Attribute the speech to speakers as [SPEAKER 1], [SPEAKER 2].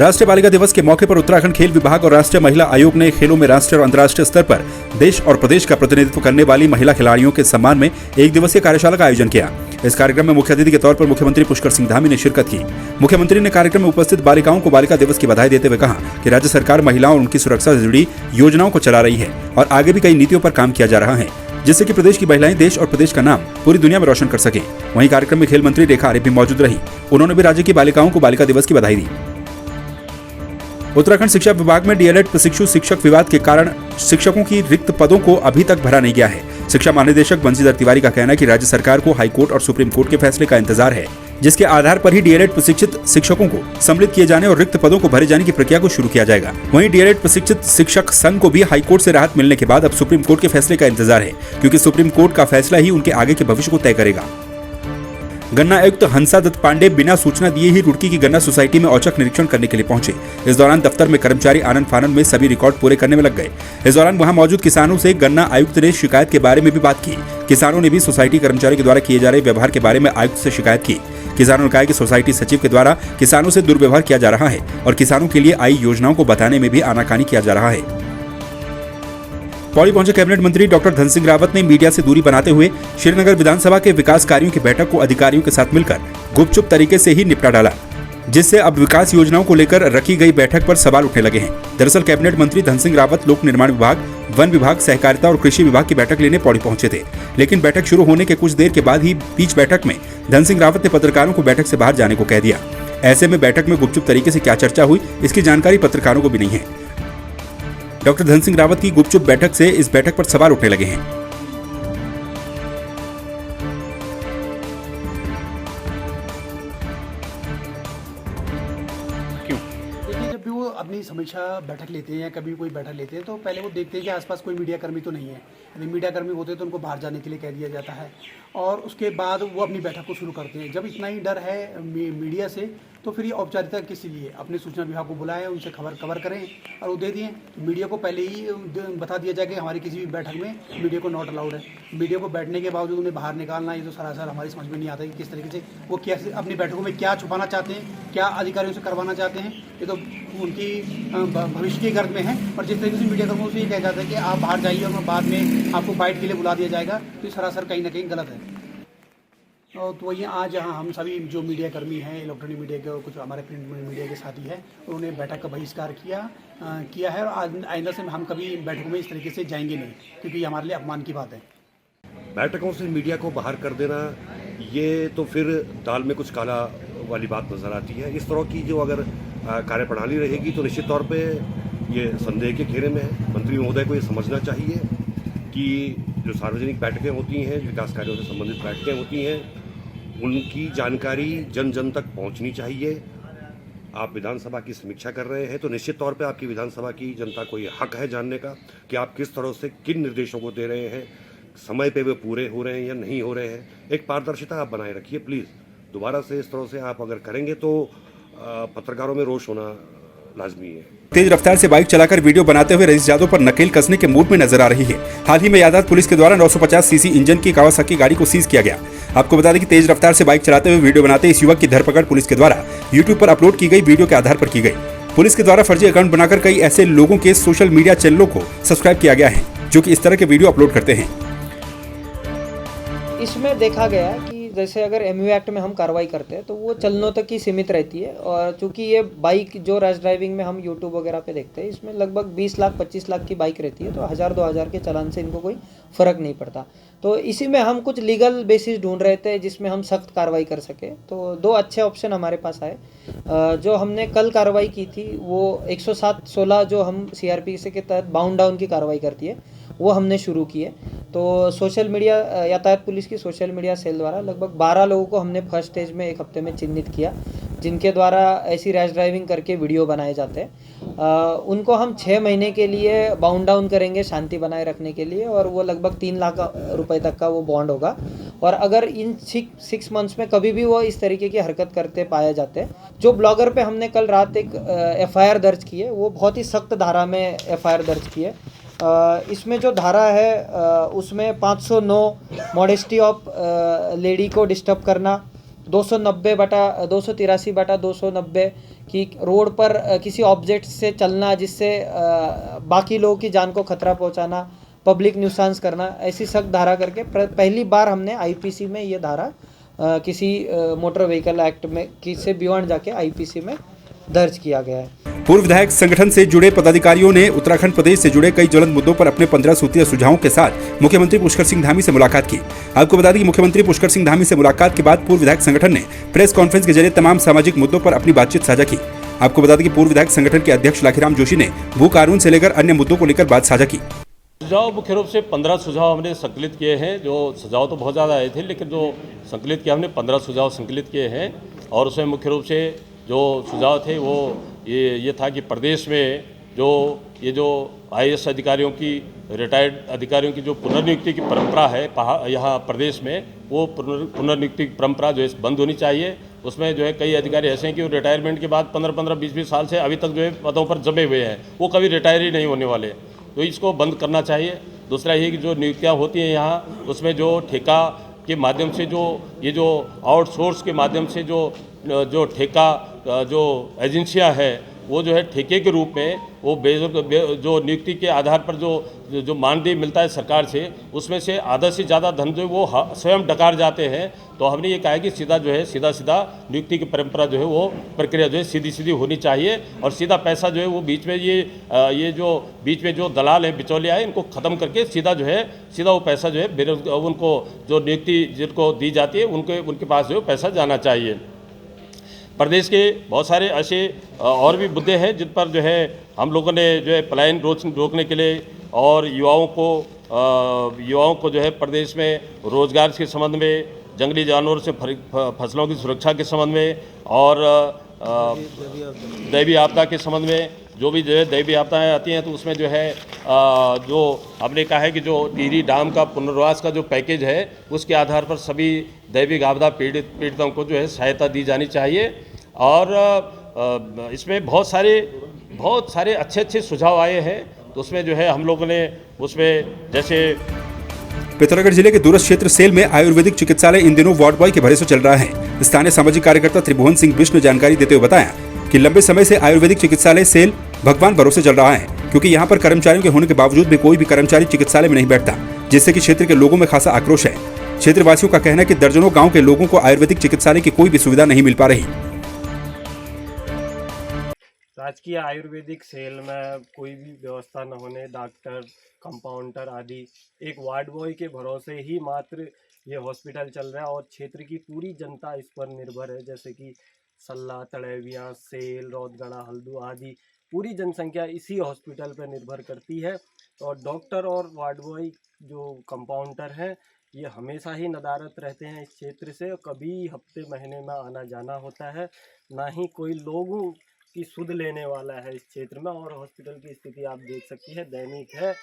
[SPEAKER 1] राष्ट्रीय बालिका दिवस के मौके पर उत्तराखंड खेल विभाग और राष्ट्रीय महिला आयोग ने खेलों में राष्ट्रीय और अंतर्राष्ट्रीय स्तर पर देश और प्रदेश का प्रतिनिधित्व करने वाली महिला खिलाड़ियों के सम्मान में एक दिवसीय कार्यशाला का आयोजन किया। इस कार्यक्रम में मुख्य अतिथि के तौर पर मुख्यमंत्री पुष्कर सिंह धामी ने शिरकत की। मुख्यमंत्री ने कार्यक्रम में उपस्थित बालिकाओं को बालिका दिवस की बधाई देते हुए कहा कि राज्य सरकार महिलाओं और उनकी सुरक्षा से जुड़ी योजनाओं को चला रही है और आगे भी कई नीतियों पर काम किया जा रहा है, जिससे कि प्रदेश की महिलाएं देश और प्रदेश का नाम पूरी दुनिया में रोशन कर सकें। वहीं कार्यक्रम में खेल मंत्री रेखा आर्य भी मौजूद रही। उन्होंने भी राज्य की बालिकाओं को बालिका दिवस की बधाई दी। उत्तराखंड शिक्षा विभाग में डीएलएड प्रशिक्षु शिक्षक विवाद के कारण शिक्षकों की रिक्त पदों को अभी तक भरा नहीं गया है। शिक्षा महानिदेशक बंशीधर तिवारी का कहना है कि राज्य सरकार को हाईकोर्ट और सुप्रीम कोर्ट के फैसले का इंतजार है, जिसके आधार पर ही डीएलएड प्रशिक्षित शिक्षकों को सम्मिलित किए जाने और रिक्त पदों को भरे जाने की प्रक्रिया को शुरू किया जाएगा। वहीं डीएलएड प्रशिक्षित शिक्षक संघ को भी हाईकोर्ट से राहत मिलने के बाद अब सुप्रीम कोर्ट के फैसले का इंतजार है, क्योंकि सुप्रीम कोर्ट का फैसला ही उनके आगे के भविष्य को तय करेगा। गन्ना आयुक्त हंसा दत्त पांडे बिना सूचना दिए ही रुड़की की गन्ना सोसाइटी में औचक निरीक्षण करने के लिए पहुंचे। इस दौरान दफ्तर में कर्मचारी आनंद फानंद में सभी रिकॉर्ड पूरे करने में लग गए। इस दौरान वहां मौजूद किसानों से गन्ना आयुक्त ने शिकायत के बारे में भी बात की। किसानों ने भी सोसाइटी कर्मचारी के द्वारा किए जा रहे व्यवहार के बारे में आयुक्त से शिकायत की। किसानों ने कहा कि सोसाइटी सचिव के द्वारा किसानों से दुर्व्यवहार किया जा रहा है और किसानों के लिए आई योजनाओं को बताने में भी आनाकानी किया जा रहा है। पौड़ी पहुंचे कैबिनेट मंत्री डॉक्टर धन सिंह रावत ने मीडिया से दूरी बनाते हुए श्रीनगर विधानसभा के विकास कार्यों की बैठक को अधिकारियों के साथ मिलकर गुपचुप तरीके से ही निपटा डाला, जिससे अब विकास योजनाओं को लेकर रखी गई बैठक पर सवाल उठने लगे हैं। दरअसल कैबिनेट मंत्री धन सिंह रावत लोक निर्माण विभाग, वन विभाग, सहकारिता और कृषि विभाग की बैठक लेने पौड़ी पहुंचे थे, लेकिन बैठक शुरू होने के कुछ देर के बाद ही बीच बैठक में धन सिंह रावत ने पत्रकारों को बैठक से बाहर जाने को कह दिया। ऐसे में बैठक में गुपचुप तरीके से क्या चर्चा हुई, इसकी जानकारी पत्रकारों को भी नहीं है। डॉक्टर धन सिंह रावत की गुपचुप बैठक से इस बैठक पर सवाल उठने लगे हैं।
[SPEAKER 2] देखिए, जब भी वो अपनी समीक्षा बैठक लेते हैं या कभी कोई बैठक लेते हैं तो पहले वो देखते हैं कि आसपास कोई मीडिया कर्मी तो नहीं है। यदि मीडिया कर्मी होते तो उनको बाहर जाने के लिए कह दिया जाता है और उसके बाद वो अपनी बैठक को शुरू करते हैं। जब इतना ही डर है मीडिया से तो फिर ये औपचारिकता किस लिए? अपने सूचना विभाग को बुलाएं, उनसे खबर कवर करें और वो दे दिए। मीडिया को पहले ही बता दिया जाए कि हमारी किसी भी बैठक में मीडिया को नॉट अलाउड है। मीडिया को बैठने के बावजूद उन्हें बाहर निकालना, ये तो सरासर हमारी समझ में नहीं आता कि किस तरीके से वो क्या अपनी बैठकों में क्या छुपाना चाहते हैं, क्या अधिकारियों से करवाना चाहते हैं। ये तो उनकी भविष्य की गर्द में है। और जिस तरीके से मीडिया कर्मियों से ये कहा जाता है कि आप बाहर जाइए और बाद में आपको बाइट के लिए बुला दिया जाएगा, तो ये सरासर कहीं ना कहीं गलत है। तो वही आज यहाँ हम सभी जो मीडिया कर्मी हैं, इलेक्ट्रॉनिक मीडिया के और कुछ हमारे प्रिंट मीडिया के साथी हैं, उन्होंने बैठक का बहिष्कार किया है और आइंदा से हम कभी बैठकों में इस तरीके से जाएंगे नहीं, क्योंकि ये हमारे लिए अपमान की बात है।
[SPEAKER 3] बैठकों से मीडिया को बाहर कर देना, ये तो फिर दाल में कुछ काला वाली बात नज़र आती है। इस तरह की जो अगर कार्यप्रणाली रहेगी तो निश्चित तौर पे ये संदेह के घेरे में है। मंत्री महोदय को ये समझना चाहिए कि जो सार्वजनिक बैठकें होती हैं, विकास कार्यों से संबंधित बैठकें होती हैं, उनकी जानकारी जन जन तक पहुंचनी चाहिए। आप विधानसभा की समीक्षा कर रहे हैं तो निश्चित तौर पे आपकी विधानसभा की जनता को ये हक है जानने का कि आप किस तरह से किन निर्देशों को दे रहे हैं, समय पे वे पूरे हो रहे हैं या नहीं हो रहे हैं। एक पारदर्शिता आप बनाए रखिए प्लीज़। दोबारा से इस तरह से आप अगर करेंगे तो पत्रकारों में रोष होना लाजमी है।
[SPEAKER 1] तेज रफ्तार से बाइक चलाकर वीडियो बनाते हुए रईस यादव पर नकेल कसने के मूड में नजर आ रही है। हाल ही में यादाद पुलिस के द्वारा 950 सीसी इंजन की कावासाकी गाड़ी को सीज किया गया। आपको बता दें कि तेज रफ्तार से बाइक चलाते हुए वीडियो बनाते इस युवक की धरपकड़ पुलिस के द्वारा यूट्यूब पर अपलोड की गई वीडियो के आधार पर की गई। पुलिस के द्वारा फर्जी अकाउंट बनाकर कई ऐसे लोगों के सोशल मीडिया चैनलों को सब्सक्राइब किया गया है जो कि इस तरह के वीडियो अपलोड करते हैं।
[SPEAKER 4] इसमें देखा गया कि जैसे अगर एमयू एक्ट में हम कार्रवाई करते हैं तो वो चलनों तक ही सीमित रहती है, और चूंकि ये बाइक जो रैश ड्राइविंग में हम यूट्यूब वगैरह पे देखते हैं, इसमें लगभग 20 लाख 25 लाख की बाइक रहती है, तो 1000-2000 के चालान से इनको कोई फ़र्क नहीं पड़ता। तो इसी में हम कुछ लीगल बेसिस ढूंढ रहे थे जिसमें हम सख्त कार्रवाई कर सके। तो दो अच्छे ऑप्शन हमारे पास आए। जो हमने कल कार्रवाई की थी वो 107-16 जो हम CRPC के तहत बाउंड डाउन की कार्रवाई करती है, वो हमने शुरू की है। तो सोशल मीडिया यातायात पुलिस की सोशल मीडिया सेल द्वारा लगभग 12 लोगों को हमने फर्स्ट स्टेज में एक हफ्ते में चिन्हित किया, जिनके द्वारा ऐसी रैश ड्राइविंग करके वीडियो बनाए जाते हैं। उनको हम 6 महीने के लिए बाउंड डाउन करेंगे शांति बनाए रखने के लिए, और वो लगभग 3 लाख रुपए तक का वो बॉन्ड होगा। और अगर इन 6 मंथ्स में कभी भी वो इस तरीके की हरकत करते पाए जाते हैं, जो ब्लॉगर पे हमने कल रात एक FIR दर्ज की है, वो बहुत ही सख्त धारा में FIR दर्ज की है। इसमें जो धारा है उसमें 509 मॉडेस्टी ऑफ लेडी को डिस्टर्ब करना, 283/290 की रोड पर किसी ऑब्जेक्ट से चलना जिससे बाकी लोगों की जान को खतरा पहुंचाना, पब्लिक न्यूसेंस करना, ऐसी सख्त धारा करके पहली बार हमने आईपीसी में ये धारा किसी मोटर व्हीकल एक्ट में से बियॉन्ड जाके आईपीसी में दर्ज किया गया है।
[SPEAKER 1] पूर्व विधायक संगठन से जुड़े पदाधिकारियों ने उत्तराखंड प्रदेश से जुड़े कई ज्वलंत मुद्दों पर अपने 15 सूत्रीय सुझावों के साथ मुख्यमंत्री पुष्कर सिंह धामी से मुलाकात की। आपको बता दें कि मुख्यमंत्री पुष्कर सिंह धामी से मुलाकात के बाद पूर्व विधायक संगठन ने प्रेस कॉन्फ्रेंस के जरिए तमाम सामाजिक मुद्दों पर अपनी बातचीत साझा की। आपको बता दें कि पूर्व विधायक संगठन के अध्यक्ष लाखीराम जोशी ने भू कानून से लेकर अन्य मुद्दों को लेकर बात साझा की।
[SPEAKER 5] सुझाव मुख्य रूप से 15 सुझाव हमने संकलित किए हैं। जो सुझाव तो बहुत ज़्यादा आए थे, लेकिन जो संकलित किया हमने 15 सुझाव संकलित किए हैं। और उसमें मुख्य रूप से जो सुझाव थे वो ये था कि प्रदेश में जो IAS अधिकारियों की, रिटायर्ड अधिकारियों की जो पुनर्नियुक्ति की परंपरा है यहाँ प्रदेश में, वो पुनर्नियुक्ति की परंपरा जो है बंद होनी चाहिए। उसमें जो है कई अधिकारी ऐसे हैं कि वो रिटायरमेंट के बाद 15-15, 20-20 साल से अभी तक जो है पदों पर जमे हुए हैं, वो कभी रिटायर ही नहीं होने वाले, तो इसको बंद करना चाहिए। दूसरा ये कि जो नियुक्तियाँ होती हैं यहाँ, उसमें जो ठेका के माध्यम से जो आउटसोर्स के माध्यम से जो ठेका जो एजेंसियाँ है, वो जो है ठेके के रूप में वो जो नियुक्ति के आधार पर जो मानदेय मिलता है सरकार से, उसमें से आधा से ज़्यादा धन जो वो स्वयं डकार जाते हैं। तो हमने ये कहा है कि सीधा नियुक्ति की परंपरा जो है वो प्रक्रिया जो है सीधी होनी चाहिए, और सीधा पैसा जो है वो बीच में बीच में जो दलाल हैं, बिचौलिया है, इनको ख़त्म करके सीधा वो पैसा जो है उनको जो नियुक्ति जिनको दी जाती है उनके पास जो पैसा जाना चाहिए। प्रदेश के बहुत सारे ऐसे और भी मुद्दे हैं जिन पर जो है हम लोगों ने जो है पलायन रोकने के लिए और युवाओं को जो है प्रदेश में रोजगार के संबंध में, जंगली जानवरों से फसलों की सुरक्षा के संबंध में और दैवीय आपदा के संबंध में, जो भी जो है दैवीय आपदाएँ आती हैं तो उसमें जो है जो हमने कहा है कि जो टिहरी डैम का पुनर्वास का जो पैकेज है, उसके आधार पर सभी दैविक आपदा पीड़ितों को जो है सहायता दी जानी चाहिए। और इसमें बहुत सारे अच्छे सुझाव आए हैं। तो उसमें जो है हम लोगों ने उसमें जैसे
[SPEAKER 1] पिथौरागढ़ जिले के दूरस्थ क्षेत्र सेल में आयुर्वेदिक चिकित्सालय इन दिनों वार्ड बॉय के भरोसे चल रहा है। स्थानीय सामाजिक कार्यकर्ता त्रिभुवन सिंह बिष्ट ने जानकारी देते हुए बताया कि लंबे समय से आयुर्वेदिक चिकित्सालय सेल भगवान भरोसे चल रहा है, क्योंकि यहाँ पर कर्मचारियों के होने के बावजूद भी कोई भी कर्मचारी चिकित्सालय में नहीं बैठता, जिससे कि क्षेत्र के लोगों में खासा आक्रोश है। क्षेत्रवासियों का कहना है कि दर्जनों गाँव के लोगों को आयुर्वेदिक चिकित्सालय की कोई भी सुविधा नहीं मिल पा रही।
[SPEAKER 6] राजकीय आयुर्वेदिक सेल में कोई भी व्यवस्था न होने, डॉक्टर, कंपाउंडर आदि एक वार्ड बॉय के भरोसे ही मात्र ये हॉस्पिटल चल रहा है, और क्षेत्र की पूरी जनता इस पर निर्भर है। जैसे कि सल्ला, तड़ेवियाँ, सेल, रौतगढ़ा, हल्दू आदि पूरी जनसंख्या इसी हॉस्पिटल पर निर्भर करती है। और डॉक्टर और वार्ड बॉय जो कंपाउंडर हैं, ये हमेशा ही नदारत रहते हैं इस क्षेत्र से। कभी हफ्ते महीने में आना जाना होता है, ना ही कोई लोगों की सुध लेने वाला है इस क्षेत्र में। और हॉस्पिटल की स्थिति आप देख सकती है, दैनिक है।